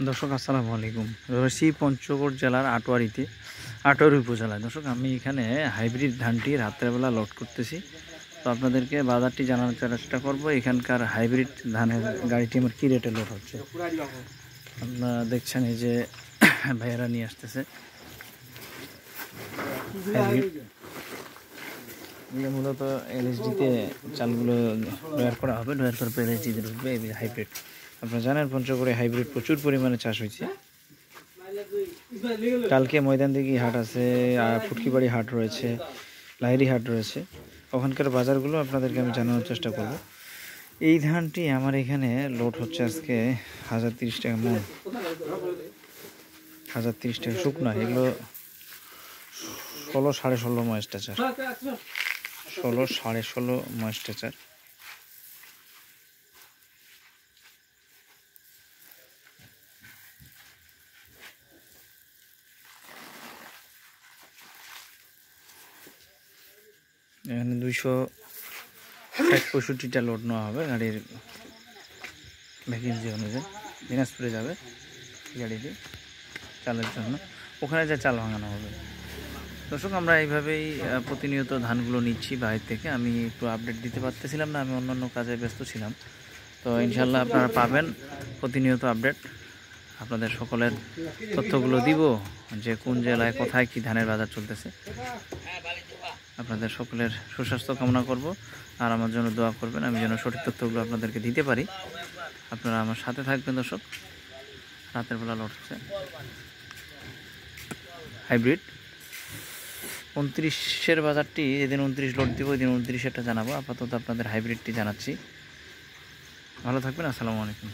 দর্শক আসসালামু আলাইকুম। রয়েছি পঞ্চগড় জেলার আটোয়ারি উপজেলায়। দর্শক আমি এখানে হাইব্রিড ধানটি রাত্রেবেলা লোড করতেছি, তো আপনাদেরকে বাজারটি জানানোর চেষ্টা করব। এখানকার হাইব্রিড ধানের গাড়িটি আমার কী রেটে লোড হচ্ছে আপনারা দেখছেন। এই যে ভাইয়েরা নিয়ে আসতেছে হাইব্রিড, মূলত এলএসডিতে চালগুলো ড্রয়ার করা হবে, ড্রয়ার করার পর এলএসডিতে ঢুকবে। এই হাইব্রিড আপনারা জানেন পঞ্চগড়ে হাইব্রিড প্রচুর পরিমাণে চাষ হয়েছে। কালকে ময়দান দিঘি হাট আছে, ফুটকিবাড়ি হাট রয়েছে, লাহিড়ি হাট রয়েছে। ওখানকার বাজারগুলো আপনাদেরকে আমি জানানোর চেষ্টা করব। এই ধানটি আমার এখানে লোড হচ্ছে আজকে 1030 টাকা মন, 1030 টাকা শুকনা। এগুলো 16 সাড়ে 16 ময়েস্টাচার, 16 সাড়ে 16 ময়েস্টাচার। এখানে 265টা লোড নেওয়া হবে গাড়ির ভ্যাকেন্সি অনুযায়ী। দিনাজপুরে যাবে গাড়িটি চালের জন্য, ওখানে যা চাল ভাঙানো হবে। দর্শক আমরা এইভাবেই প্রতিনিয়ত ধানগুলো নিচ্ছি বাইরে থেকে। আমি একটু আপডেট দিতে পারতেছিলাম না, আমি অন্যান্য কাজে ব্যস্ত ছিলাম। তো ইনশাল্লাহ আপনারা পাবেন প্রতিনিয়ত আপডেট। আপনাদের সকলের তথ্যগুলো দিব যে কোন জেলায় কোথায় কি ধানের বাজার চলতেছে। আপনাদের সকলের সুস্বাস্থ্য কামনা করব, আর আমার জন্য দোয়া করবেন, আমি যেন সঠিক তথ্যগুলো আপনাদেরকে দিতে পারি। আপনারা আমার সাথে থাকবেন। দর্শক রাতের বেলা লোড হচ্ছে হাইব্রিড 29-এর বাজারটি, যেদিন 29 লোড দিব ওই দিন 29-এরটা জানাবো। আপাতত আপনাদের হাইব্রিডটি জানাচ্ছি। ভালো থাকবেন, আসসালামু আলাইকুম।